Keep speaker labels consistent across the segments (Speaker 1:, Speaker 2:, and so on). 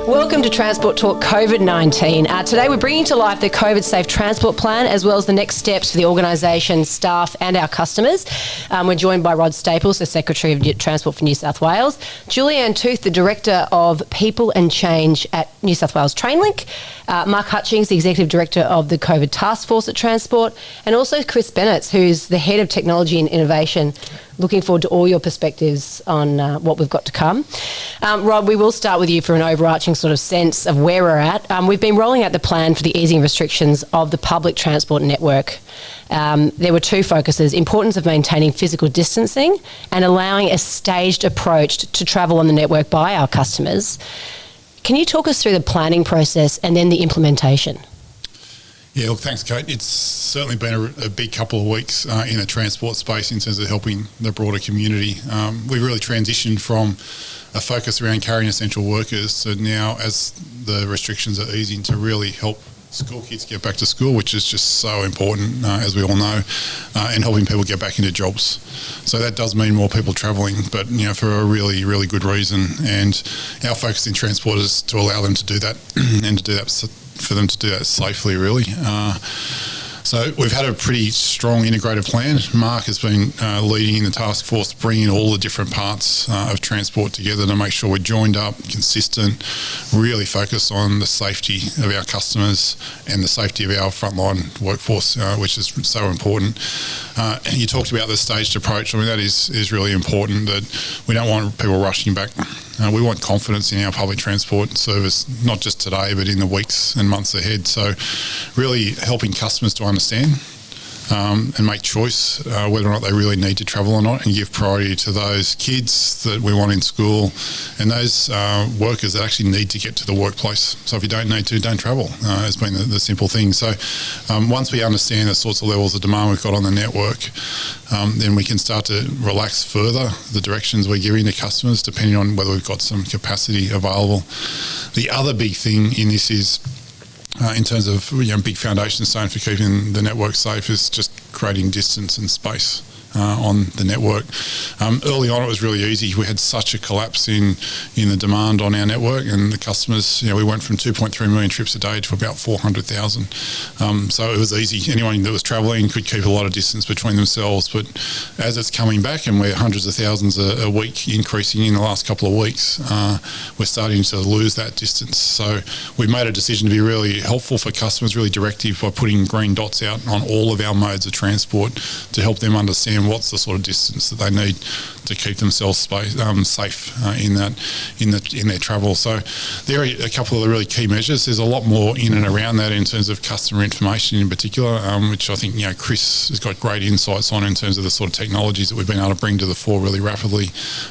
Speaker 1: Welcome to Transport Talk COVID-19. Today we're bringing to life the COVID Safe Transport Plan as well as the next steps for the organisation, staff and our customers. We're joined by Rod Staples, the Secretary of Transport for New South Wales, Julie-Anne Tooth, the Director of People and Change at New South Wales Trainlink, Mark Hutchings, the Executive Director of the COVID Taskforce at Transport, and also Chris Bennetts, who's the Head of Technology and Innovation. Looking forward to all your perspectives on what we've got to come. Rod, we will start with you for an overarching sort of sense of where we're at. We've been rolling out the plan for the easing restrictions of the public transport network. There were two focuses: importance of maintaining physical distancing and allowing a staged approach to travel on the network by our customers. Can you talk us through the planning process and then the implementation?
Speaker 2: Yeah, look, thanks, Kate. It's certainly been a big couple of weeks in the transport space in terms of helping the broader community. We've really transitioned from a focus around carrying essential workers to now, as the restrictions are easing, to really help school kids get back to school, which is just so important, as we all know, and helping people get back into jobs. So that does mean more people travelling, but for a really, really good reason. And our focus in transport is to allow them to do that and to do that for them to do that safely, really. So we've had a pretty strong integrated plan. Mark has been leading the task force, bringing all the different parts of transport together to make sure we're joined up, consistent, really focused on the safety of our customers and the safety of our frontline workforce, which is so important. And you talked about the staged approach. I mean, that is really important, that we don't want people rushing back. We want confidence in our public transport service, not just today, but in the weeks and months ahead. So really helping customers to understand and make choice whether or not they really need to travel or not, and give priority to those kids that we want in school and those workers that actually need to get to the workplace. So if you don't need to, don't travel, has been the simple thing. So once we understand the sorts of levels of demand we've got on the network, then we can start to relax further the directions we're giving to customers, depending on whether we've got some capacity available. The other big thing in this is, in terms of big foundation stone for keeping the network safe, is just creating distance and space on the network. Early on, it was really easy. We had such a collapse in the demand on our network, and the customers, we went from 2.3 million trips a day to about 400,000. So it was easy. Anyone that was travelling could keep a lot of distance between themselves. But as it's coming back, and we're hundreds of thousands a week increasing in the last couple of weeks, we're starting to lose that distance. So we've made a decision to be really helpful for customers, really directive, by putting green dots out on all of our modes of transport to help them understand what's the sort of distance that they need to keep themselves safe in their travel. So there are a couple of the really key measures. There's a lot more in and around that in terms of customer information in particular, which I think Chris has got great insights on in terms of the sort of technologies that we've been able to bring to the fore really rapidly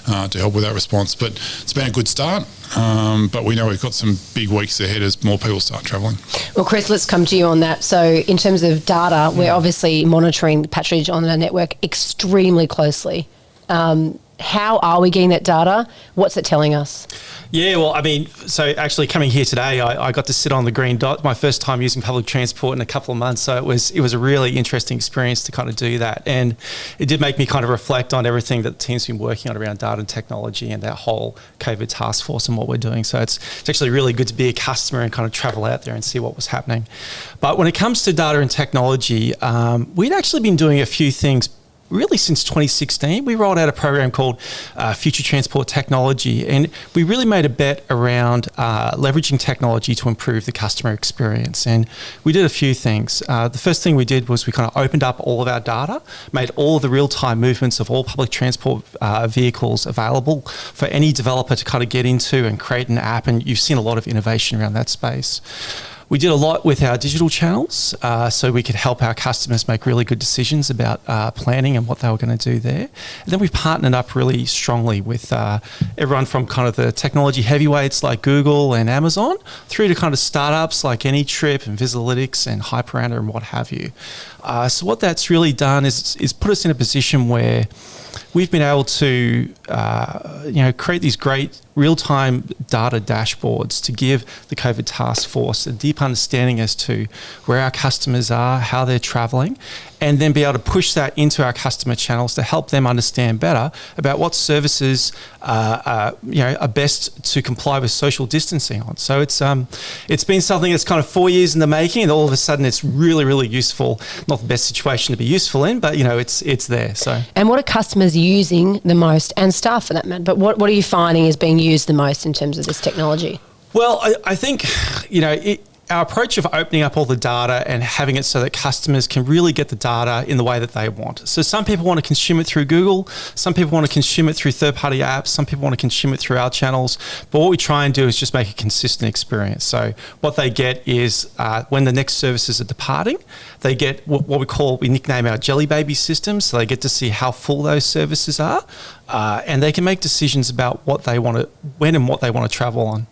Speaker 2: to help with that response. But it's been a good start, but we know we've got some big weeks ahead as more people start travelling.
Speaker 1: Well, Chris, let's come to you on that. So in terms of data, we're obviously monitoring the patronage on the network extremely closely. How are we getting that data? What's it telling us?
Speaker 3: Yeah, well, I mean, so actually coming here today, I got to sit on the green dot, my first time using public transport in a couple of months. So it was a really interesting experience to kind of do that. And it did make me kind of reflect on everything that the team's been working on around data and technology and that whole COVID task force and what we're doing. So it's actually really good to be a customer and kind of travel out there and see what was happening. But when it comes to data and technology, we'd actually been doing a few things really since 2016. We rolled out a program called Future Transport Technology, and we really made a bet around leveraging technology to improve the customer experience. And we did a few things. The first thing we did was we kind of opened up all of our data, made all of the real-time movements of all public transport vehicles available for any developer to kind of get into and create an app, and you've seen a lot of innovation around that space. We did a lot with our digital channels, so we could help our customers make really good decisions about planning and what they were going to do there. And then we partnered up really strongly with everyone from kind of the technology heavyweights like Google and Amazon through to kind of startups like AnyTrip and Visualytics and Hyperana and what have you. So what that's really done is put us in a position where we've been able to create these great real-time data dashboards to give the COVID task force a deep understanding as to where our customers are, how they're traveling, and then be able to push that into our customer channels to help them understand better about what services are best to comply with social distancing on. So it's been something that's kind of 4 years in the making, and all of a sudden it's really, really useful. Not the best situation to be useful in, but it's there. So. And
Speaker 1: what are customers using the most, and staff for that matter? But what are you finding is being used the most in terms of this technology?
Speaker 3: Well, I think our approach of opening up all the data and having it so that customers can really get the data in the way that they want. So some people want to consume it through Google, some people want to consume it through third-party apps, some people want to consume it through our channels. But what we try and do is just make a consistent experience. So what they get is when the next services are departing, they get we nickname our Jelly Baby system. So they get to see how full those services are, and they can make decisions about when and what they want to travel on.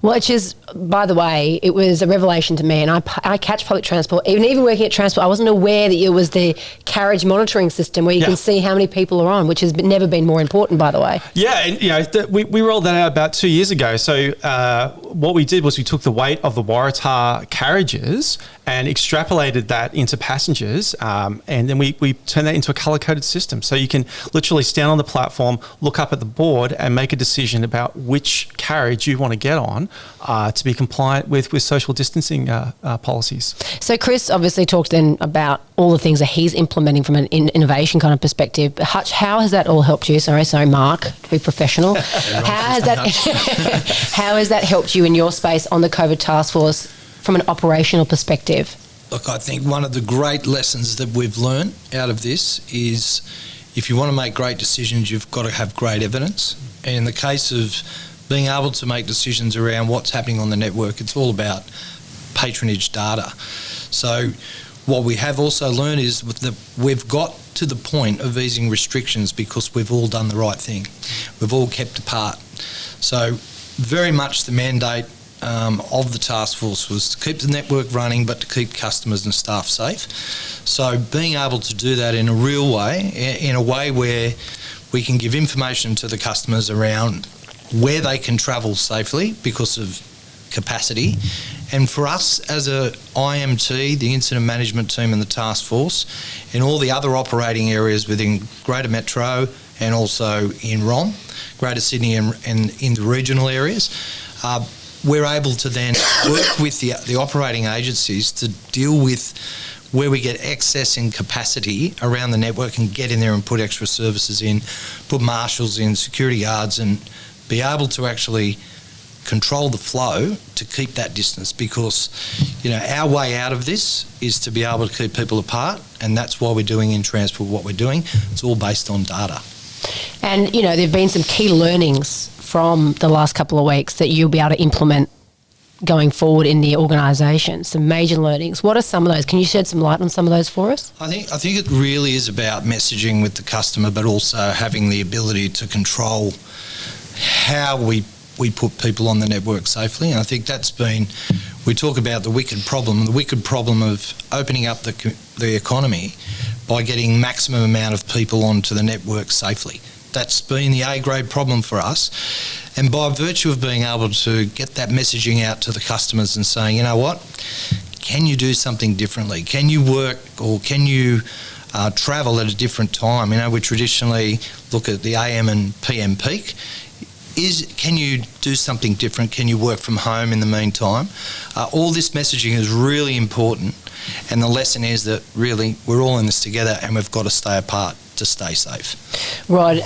Speaker 1: Well, which is, by the way, it was a revelation to me, and I catch public transport. Even working at transport, I wasn't aware that it was the carriage monitoring system where you can see how many people are on, which has never been more important, by the way.
Speaker 3: Yeah, and we rolled that out about 2 years ago. So what we did was we took the weight of the Waratah carriages and extrapolated that into passengers, and then we turned that into a colour-coded system. So you can literally stand on the platform, look up at the board, and make a decision about which carriage you want to get on to be compliant with social distancing policies.
Speaker 1: So Chris obviously talked then about all the things that he's implementing from an innovation kind of perspective. But Hutch, how has that all helped you? Sorry, Mark, to be professional. How has that helped you in your space on the COVID task force from an operational perspective?
Speaker 4: Look, I think one of the great lessons that we've learned out of this is if you want to make great decisions, you've got to have great evidence. And in the case of being able to make decisions around what's happening on the network, it's all about patronage data. So what we have also learned is that we've got to the point of easing restrictions because we've all done the right thing. We've all kept apart. So very much the mandate of the task force was to keep the network running but to keep customers and staff safe. So being able to do that in a real way, in a way where we can give information to the customers around where they can travel safely because of capacity. And for us as a IMT, the incident management team and the task force, and all the other operating areas within Greater Metro and also in ROM, Greater Sydney and in the regional areas, we're able to then work with the operating agencies to deal with where we get excess in capacity around the network and get in there and put extra services in, put marshals in, security guards, and be able to actually control the flow to keep that distance because, our way out of this is to be able to keep people apart, and that's why we're doing in transport what we're doing. It's all based on data.
Speaker 1: And, there have been some key learnings from the last couple of weeks that you'll be able to implement going forward in the organisation, some major learnings. What are some of those? Can you shed some light on some of those for us?
Speaker 4: I think it really is about messaging with the customer, but also having the ability to control how we put people on the network safely. And I think we talk about the wicked problem of opening up the economy by getting maximum amount of people onto the network safely. That's been the A-grade problem for us. And by virtue of being able to get that messaging out to the customers and saying, you know what, can you do something differently? Can you work or can you travel at a different time? We traditionally look at the AM and PM peak. Can you do something different? Can you work from home in the meantime? All this messaging is really important, and the lesson is that really we're all in this together and we've got to stay apart to stay safe.
Speaker 1: Rod,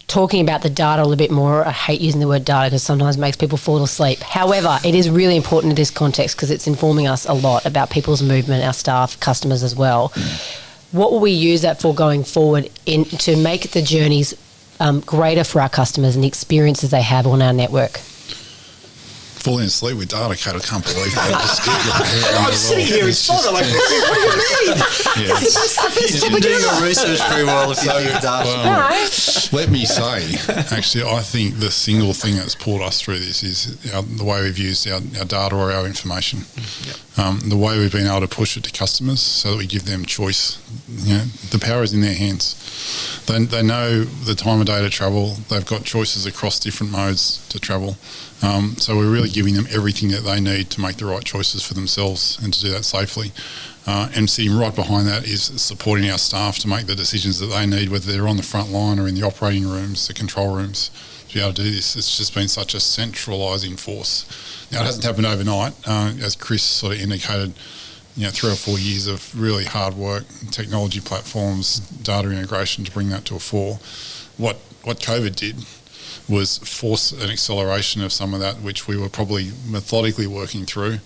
Speaker 1: talking about the data a little bit more, I hate using the word data because sometimes it makes people fall asleep. However, it is really important in this context because it's informing us a lot about people's movement, our staff, customers as well. What will we use that for going forward to make the journeys greater for our customers and the experiences they have on our network?
Speaker 2: Falling asleep with data, Kate, I can't believe that.
Speaker 3: I'm sitting here in sauna like this. What do you mean?
Speaker 4: You've been doing your research pretty well if you know your data.
Speaker 2: Well, let me say, actually, I think the single thing that's pulled us through this is the way we've used our data or our information. the way we've been able to push it to customers so that we give them choice. The power is in their hands. They know the time of day to travel. They've got choices across different modes to travel. So we're really giving them everything that they need to make the right choices for themselves and to do that safely. And sitting right behind that is supporting our staff to make the decisions that they need, whether they're on the front line or in the operating rooms, the control rooms, to be able to do this. It's just been such a centralising force. Now, it hasn't happened overnight. As Chris sort of indicated, 3 or 4 years of really hard work, technology platforms, data integration to bring that to a fore. What COVID did was force an acceleration of some of that, which we were probably methodically working through.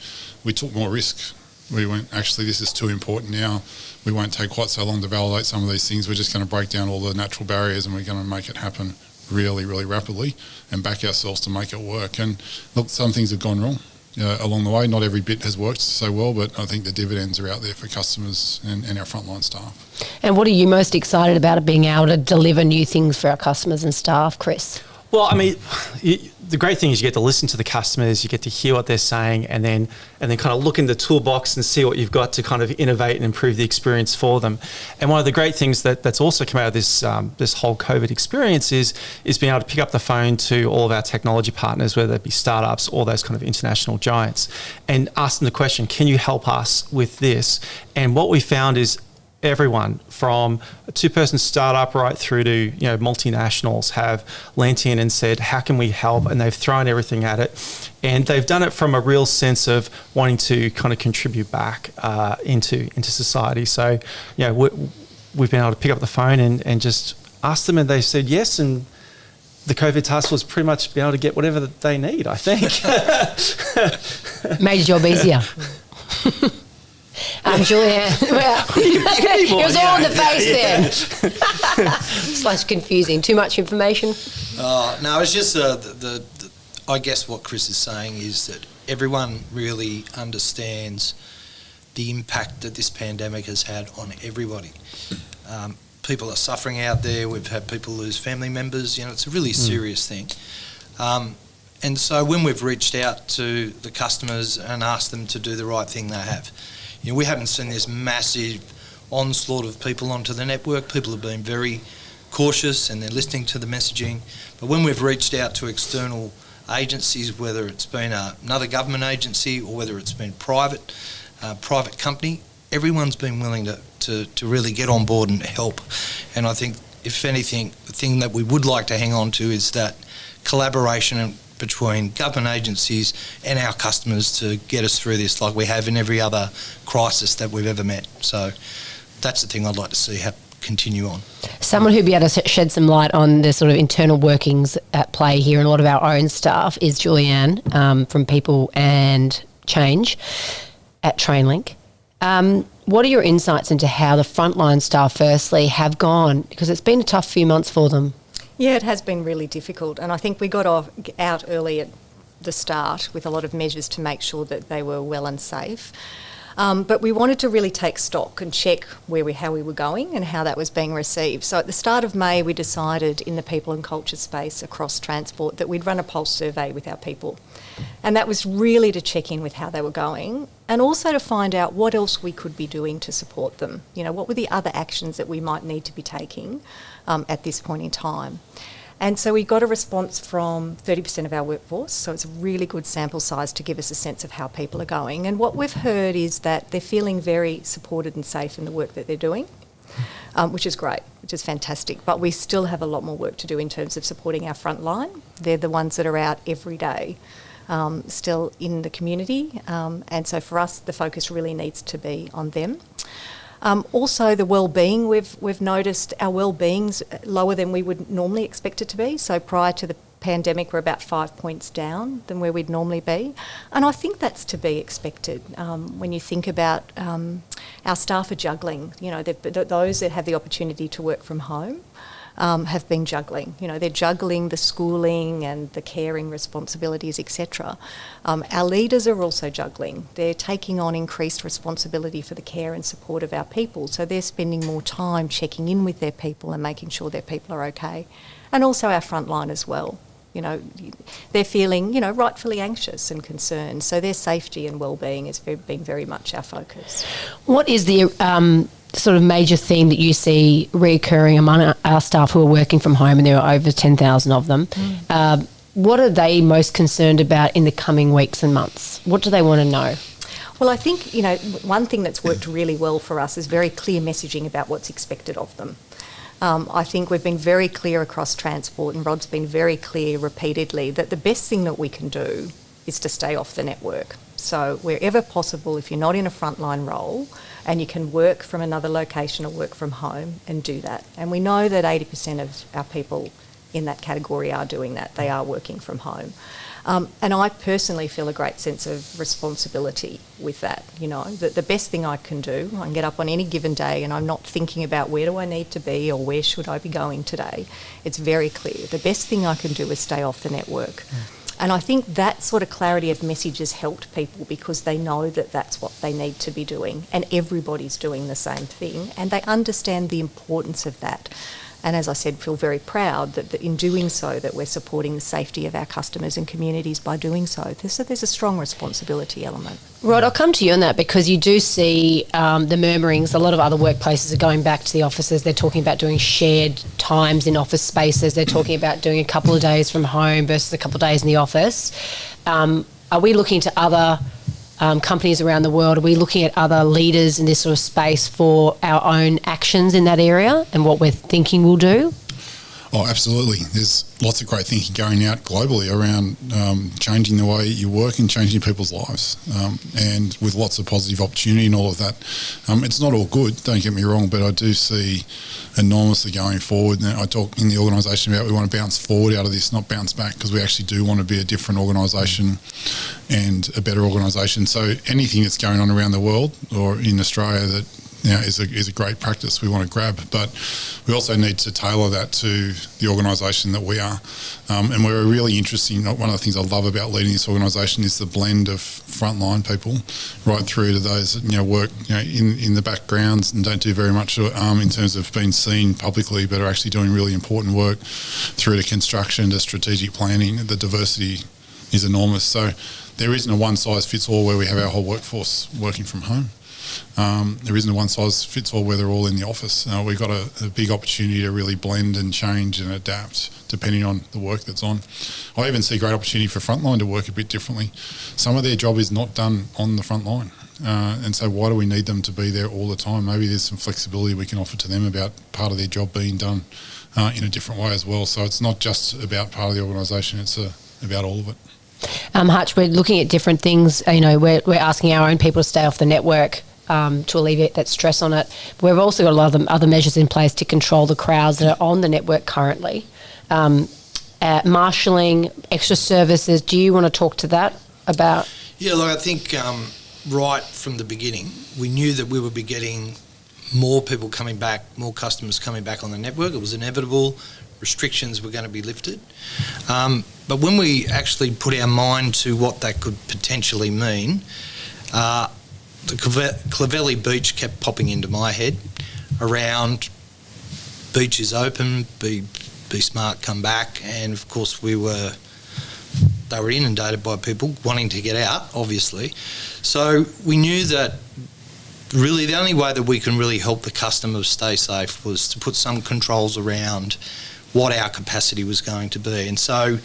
Speaker 2: We took more risk. We went, actually, this is too important now. We won't take quite so long to validate some of these things. We're just going to break down all the natural barriers and we're going to make it happen really, really rapidly and back ourselves to make it work. And look, some things have gone wrong along the way. Not every bit has worked so well, but I think the dividends are out there for customers and our frontline staff.
Speaker 1: And what are you most excited about being able to deliver new things for our customers and staff, Chris?
Speaker 3: Well, I mean, the great thing is you get to listen to the customers, you get to hear what they're saying, and then kind of look in the toolbox and see what you've got to kind of innovate and improve the experience for them. And one of the great things that's also come out of this this whole COVID experience is being able to pick up the phone to all of our technology partners, whether it be startups or those kind of international giants, and ask them the question, can you help us with this? And what we found is everyone from a 2-person startup right through to multinationals have leant in and said, how can we help? And they've thrown everything at it, and they've done it from a real sense of wanting to kind of contribute back into society. So we've been able to pick up the phone and just ask them, and they said yes, and the COVID task force pretty much been able to get whatever that they need, I think.
Speaker 1: Made your job easier. Julie-Anne, well, it was all in the face there. / confusing. Too much information?
Speaker 4: No, it's just I guess what Chris is saying is that everyone really understands the impact that this pandemic has had on everybody. People are suffering out there. We've had people lose family members. It's a really serious thing. And so when we've reached out to the customers and asked them to do the right thing, they have. We haven't seen this massive onslaught of people onto the network. People have been very cautious and they're listening to the messaging. But when we've reached out to external agencies, whether it's been another government agency or whether it's been private company, everyone's been willing to really get on board and help. And I think, if anything, the thing that we would like to hang on to is that collaboration between government agencies and our customers to get us through this, like we have in every other crisis that we've ever met. So that's the thing I'd like to see continue on.
Speaker 1: Someone who'd be able to shed some light on the sort of internal workings at play here and a lot of our own staff is Julie-Anne from People and Change at Trainlink. What are your insights into how the frontline staff firstly have gone? Because it's been a tough few months for them.
Speaker 5: Yeah, it has been really difficult, and I think we got out early at the start with a lot of measures to make sure that they were well and safe. But we wanted to really take stock and check how we were going and how that was being received. So at the start of May, we decided in the people and culture space across transport that we'd run a pulse survey with our people. And that was really to check in with how they were going and also to find out what else we could be doing to support them. What were the other actions that we might need to be taking at this point in time. And so we got a response from 30% of our workforce, so it's a really good sample size to give us a sense of how people are going. And what we've heard is that they're feeling very supported and safe in the work that they're doing, which is great, which is fantastic. But we still have a lot more work to do in terms of supporting our frontline. They're the ones that are out every day, still in the community. And so for us, the focus really needs to be on them. Also, the well-being, we've noticed our well-being's lower than we would normally expect it to be. So prior to the pandemic, we're about 5 points down than where we'd normally be. And I think that's to be expected when you think about our staff are juggling. Those that have the opportunity to work from home have been juggling. They're juggling the schooling and the caring responsibilities, etc. Our leaders are also juggling. They're taking on increased responsibility for the care and support of our people. So they're spending more time checking in with their people and making sure their people are okay. And also our frontline as well. they're feeling, rightfully anxious and concerned. So their safety and well-being has been very much our focus.
Speaker 1: What is the sort of major theme that you see reoccurring among our staff who are working from home, and there are over 10,000 of them? What are they most concerned about in the coming weeks and months? What do they want to know?
Speaker 5: Well, I think, one thing that's worked really well for us is very clear messaging about what's expected of them. I think we've been very clear across transport, and Rod's been very clear repeatedly that the best thing that we can do is to stay off the network. So wherever possible, if you're not in a frontline role and you can work from another location or work from home, and do that. And we know that 80% of our people in that category are doing that. They are working from home. And I personally feel a great sense of responsibility with that, that the best thing I can do, I can get up on any given day and I'm not thinking about where do I need to be or where should I be going today. It's very clear. The best thing I can do is stay off the network. And I think that sort of clarity of message has helped people, because they know that that's what they need to be doing, and everybody's doing the same thing, and they understand the importance of that. And as I said, feel very proud that in doing so, that we're supporting the safety of our customers and communities by doing so. So there's a strong responsibility element.
Speaker 1: Rod, I'll come to you on that, because you do see the murmurings. A lot of other workplaces are going back to the offices. They're talking about doing shared times in office spaces. They're talking about doing a couple of days from home versus a couple of days in the office. Are we looking to other companies around the world? Are we looking at other leaders in this sort of space for our own actions in that area and what we're thinking we'll do?
Speaker 2: Oh, absolutely. There's lots of great thinking going out globally around changing the way you work and changing people's lives, and with lots of positive opportunity and all of that. It's not all good, don't get me wrong, but I do see enormously going forward. And I talk in the organisation about we want to bounce forward out of this, not bounce back, because we actually do want to be a different organisation and a better organisation. So anything that's going on around the world or in Australia that is a great practice we want to grab, but we also need to tailor that to the organisation that we are. And we're really interesting. One of the things I love about leading this organisation is the blend of frontline people right through to those that work in the backgrounds and don't do very much in terms of being seen publicly, but are actually doing really important work, through to construction to strategic planning. The diversity is enormous. So there isn't a one-size-fits-all where we have our whole workforce working from home. There isn't a one-size-fits-all where they're all in the office. We've got a big opportunity to really blend and change and adapt depending on the work that's on. I even see great opportunity for frontline to work a bit differently. Some of their job is not done on the front line. And so why do we need them to be there all the time? Maybe there's some flexibility we can offer to them about part of their job being done in a different way as well. So it's not just about part of the organisation, it's about all of it.
Speaker 1: Hutch, we're looking at different things. We're asking our own people to stay off the network to alleviate that stress on it. We've also got a lot of other measures in place to control the crowds that are on the network currently. Marshalling, extra services. Do you want to talk to that about?
Speaker 4: Yeah, look, I think right from the beginning, we knew that we would be getting more people coming back, more customers coming back on the network. It was inevitable. Restrictions were going to be lifted. But when we actually put our mind to what that could potentially mean, the Clovelly Beach kept popping into my head around beach is open, be smart, come back. And of course they were inundated by people wanting to get out, obviously. So we knew that really the only way that we can really help the customers stay safe was to put some controls around what our capacity was going to be. And so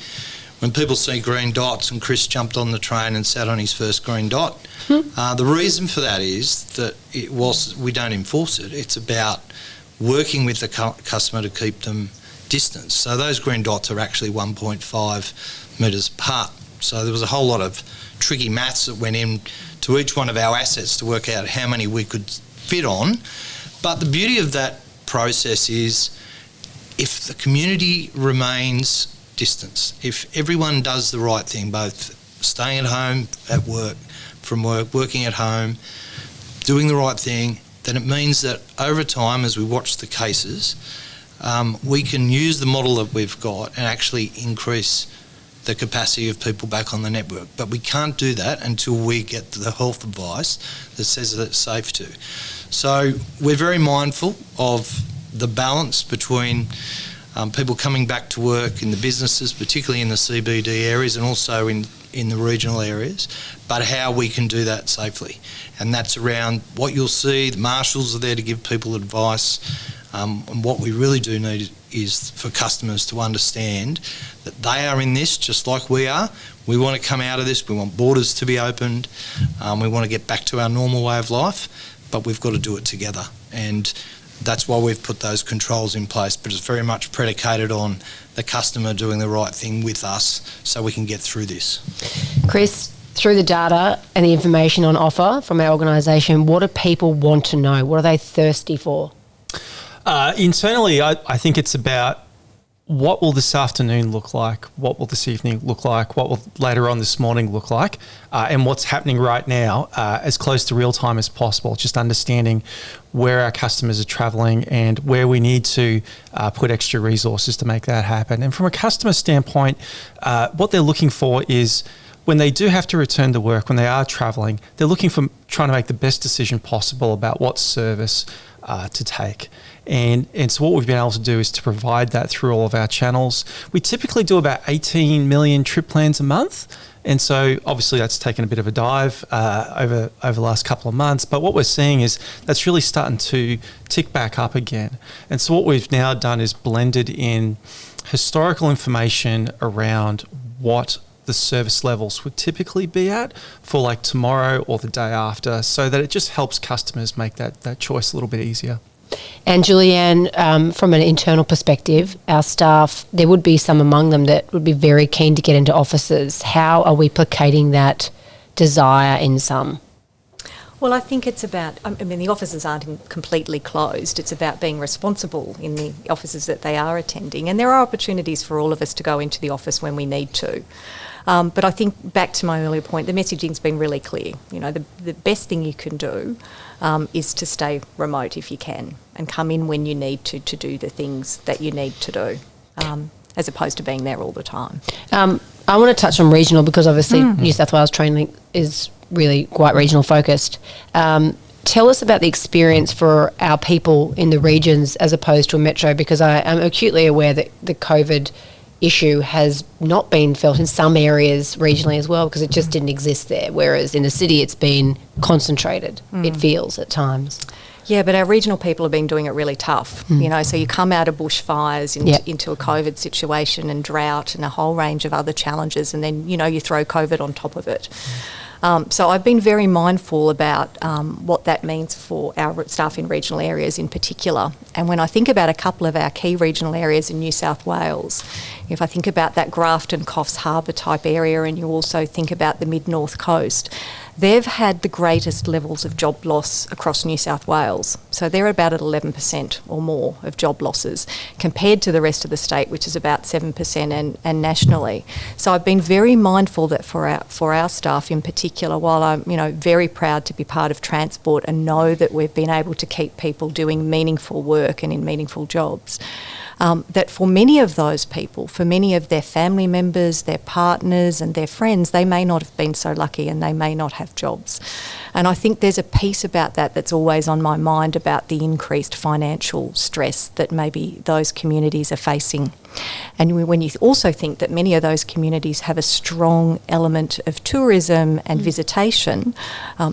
Speaker 4: when people see green dots, and Chris jumped on the train and sat on his first green dot, the reason for that is that we don't enforce it. It's about working with the customer to keep them distance. So those green dots are actually 1.5 metres apart. So there was a whole lot of tricky maths that went in to each one of our assets to work out how many we could fit on. But the beauty of that process is if the community remains distance, if everyone does the right thing, both staying at home, at work, from work, working at home, doing the right thing, then it means that over time, as we watch the cases, we can use the model that we've got and actually increase the capacity of people back on the network. But we can't do that until we get the health advice that says that it's safe to. So we're very mindful of the balance between people coming back to work in the businesses, particularly in the CBD areas and also in the regional areas, but how we can do that safely. And that's around what you'll see. The marshals are there to give people advice. And what we really do need is for customers to understand that they are in this just like we are. We want to come out of this. We want borders to be opened. We want to get back to our normal way of life, but we've got to do it together. And that's why we've put those controls in place, but it's very much predicated on the customer doing the right thing with us so we can get through this.
Speaker 1: Chris, through the data and the information on offer from our organisation, what do people want to know? What are they thirsty for?
Speaker 3: Internally, I think it's about what will this afternoon look like, what will this evening look like, what will later on this morning look like, and what's happening right now as close to real time as possible, just understanding where our customers are travelling and where we need to put extra resources to make that happen. And from a customer standpoint, what they're looking for is when they do have to return to work, when they are travelling, they're looking for trying to make the best decision possible about what service to take. And so what we've been able to do is to provide that through all of our channels. We typically do about 18 million trip plans a month. And so obviously that's taken a bit of a dive over the last couple of months. But what we're seeing is that's really starting to tick back up again. And so what we've now done is blended in historical information around what the service levels would typically be at for like tomorrow or the day after, so that it just helps customers make that choice a little bit easier.
Speaker 1: And Julie-Anne, from an internal perspective, our staff, there would be some among them that would be very keen to get into offices. How are we placating that desire in some?
Speaker 5: Well, I think it's about, the offices aren't completely closed. It's about being responsible in the offices that they are attending. And there are opportunities for all of us to go into the office when we need to. But I think back to my earlier point, the messaging's been really clear. You know, the best thing you can do is to stay remote if you can and come in when you need to do the things that you need to do, as opposed to being there all the time.
Speaker 1: I want to touch on regional because obviously New South Wales Trainlink is really quite regional focused. Tell us about the experience for our people in the regions as opposed to a metro, because I am acutely aware that the COVID issue has not been felt in some areas regionally as well because it just didn't exist there, whereas in the city it's been concentrated, it feels at times.
Speaker 5: Yeah, but our regional people have been doing it really tough, you know, so you come out of bushfires into a COVID situation and drought and a whole range of other challenges, and then, you know, you throw COVID on top of it. So I've been very mindful about what that means for our staff in regional areas in particular. And when I think about a couple of our key regional areas in New South Wales, if I think about that Grafton, Coffs Harbour type area, and you also think about the mid-north coast, they've had the greatest levels of job loss across New South Wales. So they're about at 11% or more of job losses compared to the rest of the state, which is about 7% and nationally. So I've been very mindful that for our staff in particular, while I'm, you know, very proud to be part of transport and know that we've been able to keep people doing meaningful work and in meaningful jobs, that for many of those people, for many of their family members, their partners and their friends, they may not have been so lucky and they may not have jobs. And I think there's a piece about that that's always on my mind about the increased financial stress that maybe those communities are facing. And when you also think that many of those communities have a strong element of tourism and visitation,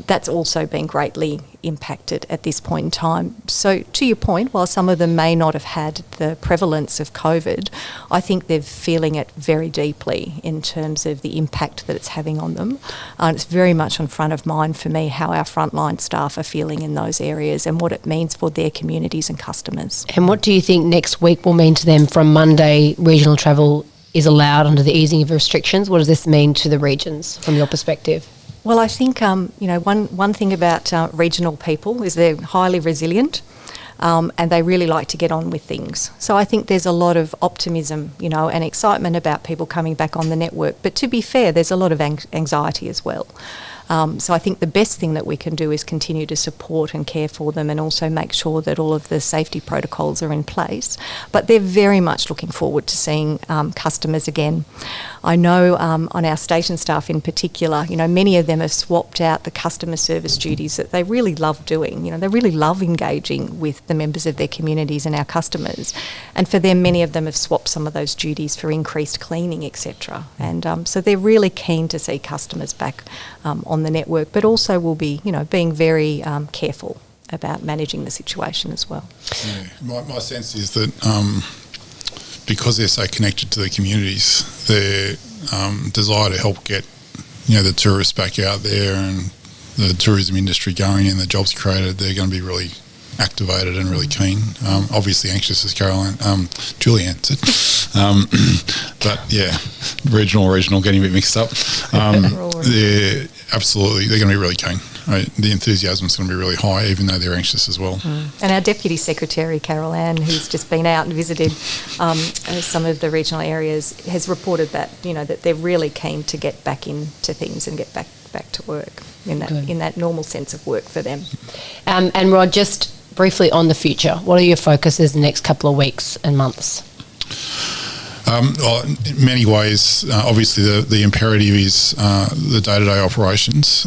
Speaker 5: that's also been greatly impacted at this point in time. So to your point, while some of them may not have had the prevalence of COVID, I think they're feeling it very deeply in terms of the impact that it's having on them. And it's very much on front of mind for me how our frontline staff are feeling in those areas and what it means for their communities and customers.
Speaker 1: And what do you think next week will mean to them? From Monday, regional travel is allowed under the easing of restrictions. What does this mean to the regions from your perspective?
Speaker 5: Well, I think, one thing about regional people is they're highly resilient and they really like to get on with things. So I think there's a lot of optimism, you know, and excitement about people coming back on the network. But to be fair, there's a lot of anxiety as well. So I think the best thing that we can do is continue to support and care for them, and also make sure that all of the safety protocols are in place. But they're very much looking forward to seeing customers again. I know on our station staff in particular, many of them have swapped out the customer service duties that they really love doing. They really love engaging with the members of their communities and our customers. And for them, many of them have swapped some of those duties for increased cleaning, etc. And so they're really keen to see customers back on the network, but also will be, being very careful about managing the situation as well.
Speaker 2: Yeah. My sense is that because they're so connected to the communities, their desire to help get the tourists back out there and the tourism industry going and the jobs created, they're going to be really activated and really keen. Obviously anxious, as Julie-Anne said. But yeah, regional, getting a bit mixed up. They're going to be really keen. Right? The enthusiasm's going to be really high, even though they're anxious as well.
Speaker 5: And our Deputy Secretary, Carol Ann, who's just been out and visited some of the regional areas, has reported that, that they're really keen to get back into things and get back to work in that normal sense of work for them.
Speaker 1: And Rod, just briefly on the future, what are your focuses the next couple of weeks and months?
Speaker 2: Well, in many ways, obviously the imperative is the day-to-day operations,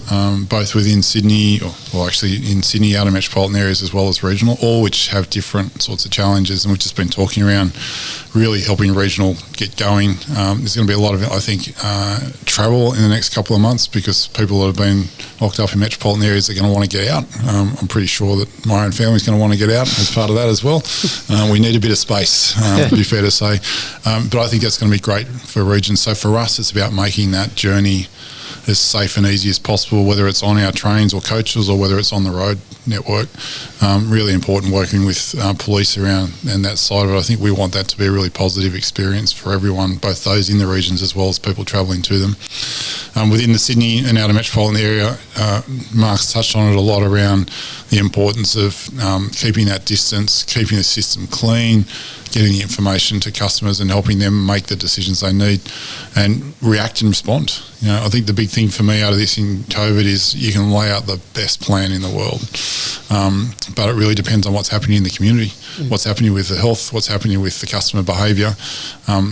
Speaker 2: both within Sydney, or actually in Sydney, outer metropolitan areas as well as regional, all which have different sorts of challenges. And we've just been talking around really helping regional get going. There's going to be a lot of, I think, travel in the next couple of months, because people that have been locked up in metropolitan areas are going to want to get out. I'm pretty sure that my own family's going to want to get out as part of that as well. We need a bit of space, to be fair to say. But I think that's going to be great for regions. So for us, it's about making that journey as safe and easy as possible, whether it's on our trains or coaches or whether it's on the road network. Really important working with police around and that side of it. I think we want that to be a really positive experience for everyone, both those in the regions as well as people travelling to them. Within the Sydney and outer metropolitan area, Mark's touched on it a lot around the importance of keeping that distance, keeping the system clean, getting the information to customers and helping them make the decisions they need and react and respond. I think the big thing for me out of this in COVID is you can lay out the best plan in the world, but it really depends on what's happening in the community, what's happening with the health, what's happening with the customer behaviour.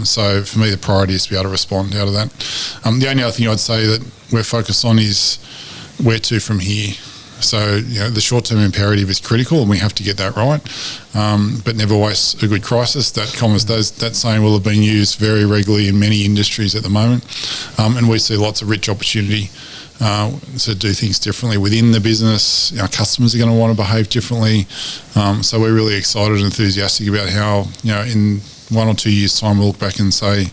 Speaker 2: So for me, the priority is to be able to respond out of that. The only other thing I'd say that we're focused on is where to from here. So, the short-term imperative is critical and we have to get that right, but never waste a good crisis. That saying will have been used very regularly in many industries at the moment, and we see lots of rich opportunity to do things differently within the business. Our customers are going to want to behave differently, so we're really excited and enthusiastic about how, in 1 or 2 years' time we'll look back and say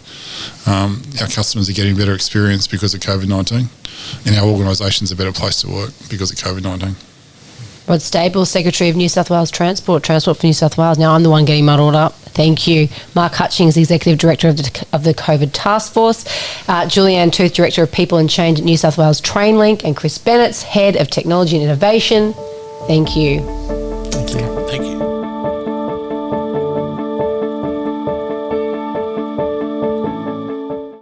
Speaker 2: our customers are getting better experience because of COVID-19 and our organisation's a better place to work because of COVID-19.
Speaker 1: Rod Staples, Secretary of New South Wales Transport for New South Wales. Now I'm the one getting muddled up. Thank you. Mark Hutchings, Executive Director of the COVID Taskforce. Julie-Anne Tooth, Director of People and Change at New South Wales Trainlink. And Chris Bennetts, Head of Technology and Innovation. Thank you.
Speaker 3: Thank you.
Speaker 4: Thank you.